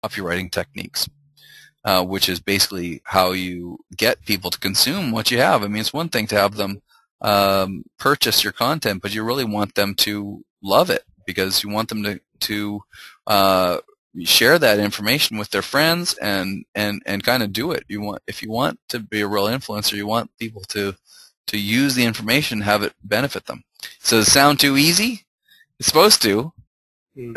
copywriting techniques, which is basically how you get people to consume what you have. I mean, it's one thing to have them purchase your content, but you really want them to love it because you want them to share that information with their friends and kind of do it. If you want to be a real influencer, you want people to use the information, have it benefit them. So does it sound too easy? It's supposed to,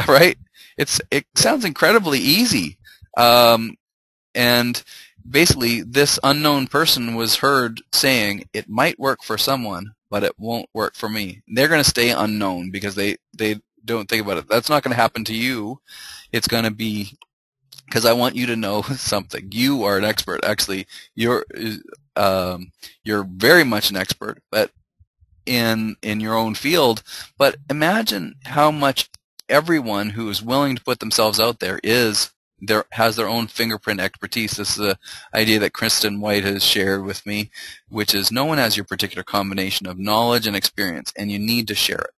right? It sounds incredibly easy. And basically, this unknown person was heard saying, it might work for someone, but it won't work for me. They're going to stay unknown because they don't think about it. That's not going to happen to you. It's going to be because I want you to know something. You are an expert. Actually, you're very much an expert, but in your own field. But imagine how much everyone who is willing to put themselves out there has their own fingerprint expertise. This is an idea that Kristen White has shared with me, which is no one has your particular combination of knowledge and experience, and you need to share it.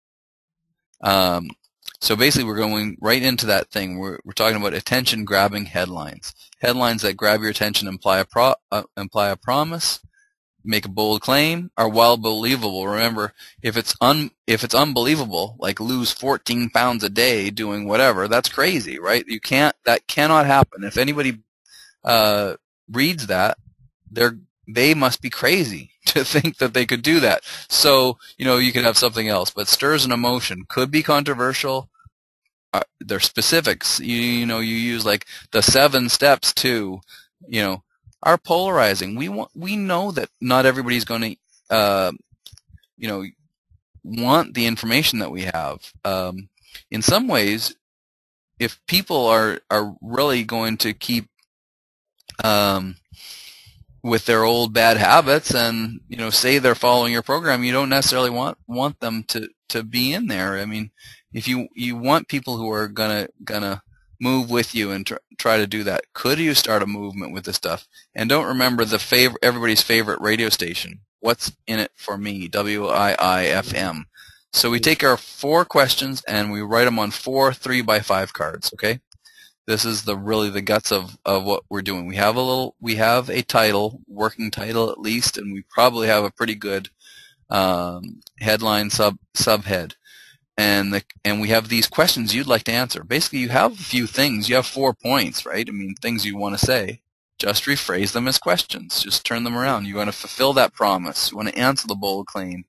So basically, we're going right into that thing. We're talking about attention-grabbing headlines. Headlines that grab your attention, imply a promise, make a bold claim, are well believable. Remember, if it's unbelievable, like lose 14 pounds a day doing whatever, that's crazy, right? That cannot happen. If anybody reads that, they must be crazy to think that they could do that. So, you could have something else, but stirs an emotion, could be controversial. They're specifics. You use like the 7 steps to, are polarizing. We know that not everybody's going to, want the information that we have. In some ways, if people are really going to keep with their old bad habits and say they're following your program, you don't necessarily want them to be in there. I mean, if you want people who are gonna move with you and try to do that, could you start a movement with this stuff? And don't remember everybody's favorite radio station. What's in it for me? WIIFM. So we take our 4 questions and we write them on 4 3x5 cards. Okay. This is really the guts of what we're doing. We have a title, working title at least, and we probably have a pretty good headline subhead. And we have these questions you'd like to answer. Basically, you have a few things. You have 4 points, right? I mean, things you want to say. Just rephrase them as questions. Just turn them around. You want to fulfill that promise. You want to answer the bold claim.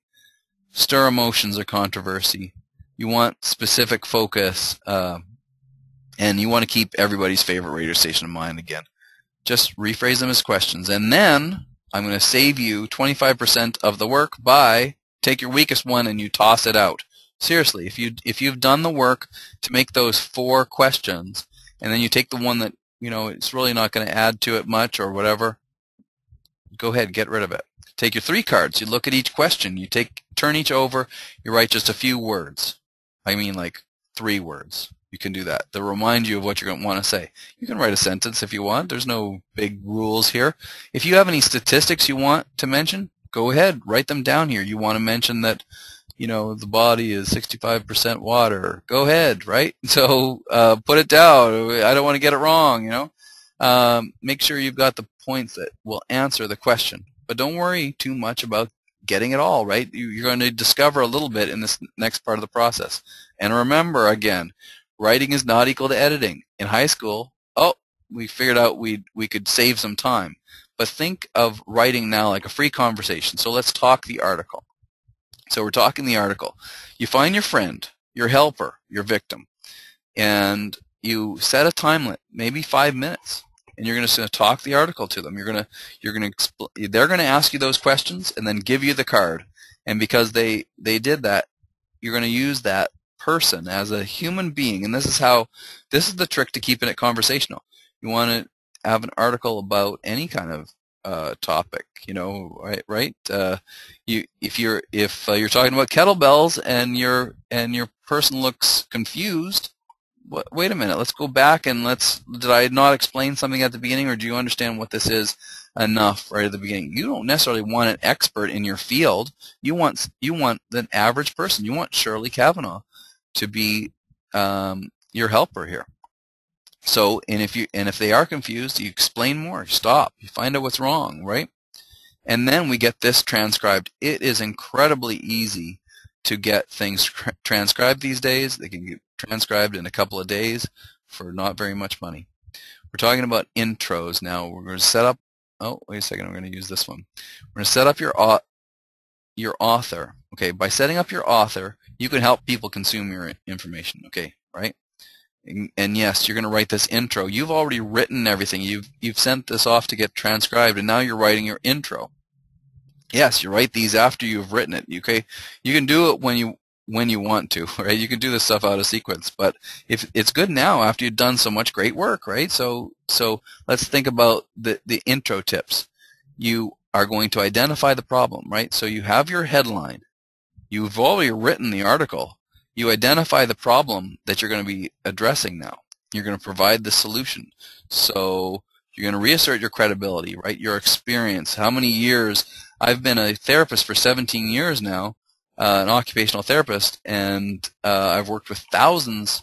Stir emotions or controversy. You want specific focus, and you want to keep everybody's favorite radio station in mind again. Just rephrase them as questions. And then I'm going to save you 25% of the work by take your weakest one and you toss it out. Seriously, if you've done the work to make those 4 questions, and then you take the one that it's really not going to add to it much or whatever, go ahead, get rid of it. Take your 3 cards. You look at each question. You turn each over. You write just a few words. I mean, like 3 words. You can do that. They'll remind you of what you're going to want to say. You can write a sentence if you want. There's no big rules here. If you have any statistics you want to mention, go ahead, write them down here. You want to mention that the body is 65% water. Go ahead, right? So put it down. I don't want to get it wrong, Make sure you've got the points that will answer the question. But don't worry too much about getting it all, right? You're going to discover a little bit in this next part of the process. And remember, again, writing is not equal to editing. In high school, we figured out we could save some time. But think of writing now like a free conversation. So let's talk the article. So we're talking the article. You find your friend, your helper, your victim, and you set a time limit, maybe 5 minutes, and you're going to talk the article to them. They're going to ask you those questions and then give you the card. And because they did that, you're going to use that person as a human being. And this is the trick to keeping it conversational. You want to have an article about any kind of topic, right? If you're talking about kettlebells and your person looks confused, wait a minute, let's go back and did I not explain something at the beginning, or do you understand what this is enough right at the beginning? You don't necessarily want an expert in your field. You want the average person. You want Shirley Kavanaugh to be your helper here. So, and if they are confused, you explain more. You stop. You find out what's wrong, right? And then we get this transcribed. It is incredibly easy to get things transcribed these days. They can get transcribed in a couple of days for not very much money. We're talking about intros now. We're going to set up. Oh, wait a second. We're going to use this one. We're going to set up your author. Okay, by setting up your author, you can help people consume your information. Okay, right? And yes, you're going to write this intro. You've already written everything. You've sent this off to get transcribed, and now you're writing your intro. Yes, you write these after you've written it. Okay, you can do it when you want to, right? You can do this stuff out of sequence, but if it's good now after you've done so much great work, right? So let's think about the intro tips. You are going to identify the problem, right? So you have your headline. You've already written the article. You identify the problem that you're going to be addressing now. You're going to provide the solution. So you're going to reassert your credibility, right? Your experience. How many years? I've been a therapist for 17 years now, an occupational therapist, and I've worked with thousands,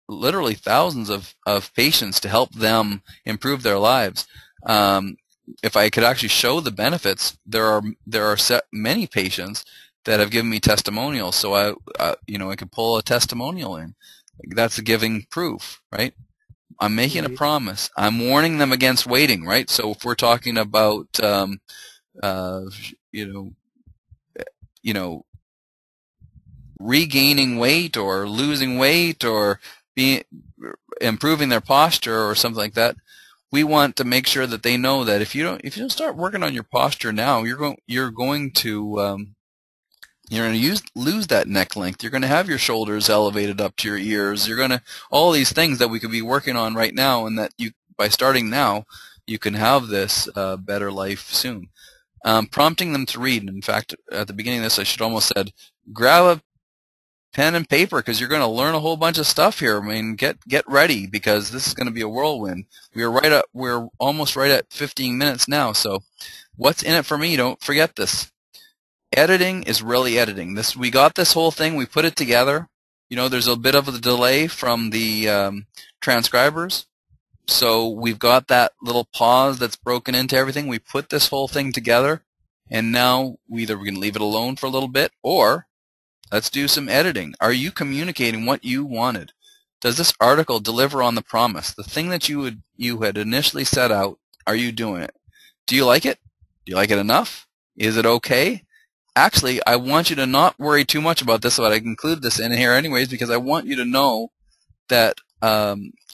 literally thousands of patients to help them improve their lives. If I could actually show the benefits, there are many patients that have given me testimonials. So I could pull a testimonial in. That's a giving proof, right? I'm making a promise. I'm warning them against waiting, right? So if we're talking about, regaining weight or losing weight or improving their posture or something like that, we want to make sure that they know that if you don't start working on your posture now, you're going to lose that neck length. You're going to have your shoulders elevated up to your ears. You're going to all these things that we could be working on right now, and that by starting now, you can have this better life soon. Prompting them to read. In fact, at the beginning of this, I should almost said, grab a pen and paper because you're going to learn a whole bunch of stuff here. I mean, get ready because this is going to be a whirlwind. We're almost right at 15 minutes now. So, what's in it for me? Don't forget this. Editing is really editing. We got this whole thing. We put it together. There's a bit of a delay from the transcribers. So we've got that little pause that's broken into everything. We put this whole thing together, and now we can leave it alone for a little bit, or let's do some editing. Are you communicating what you wanted? Does this article deliver on the promise? The thing that you had initially set out, are you doing it? Do you like it? Do you like it enough? Is it okay? Actually, I want you to not worry too much about this, but I include this in here anyways because I want you to know that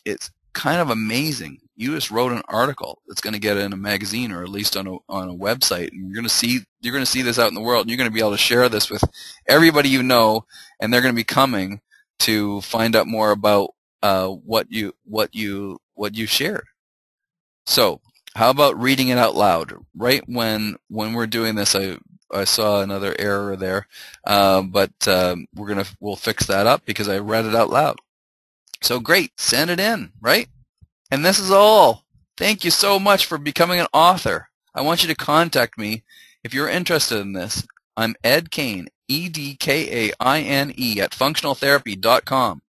it's kind of amazing. You just wrote an article that's going to get in a magazine or at least on a website, and you're going to see this out in the world, and you're going to be able to share this with everybody you know, and they're going to be coming to find out more about what you shared. So, how about reading it out loud? Right when we're doing this, I saw another error there, but we'll fix that up because I read it out loud. So great, send it in, right? And this is all. Thank you so much for becoming an author. I want you to contact me if you're interested in this. I'm Ed Kaine, EDKAINE at functionaltherapy.com.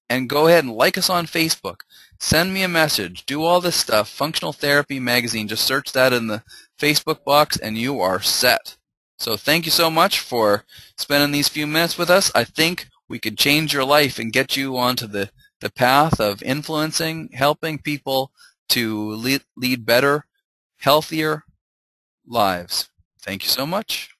And go ahead and like us on Facebook. Send me a message. Do all this stuff. Functional Therapy Magazine. Just search that in the Facebook box and you are set. So thank you so much for spending these few minutes with us. I think we could change your life and get you onto the path of influencing, helping people to lead better, healthier lives. Thank you so much.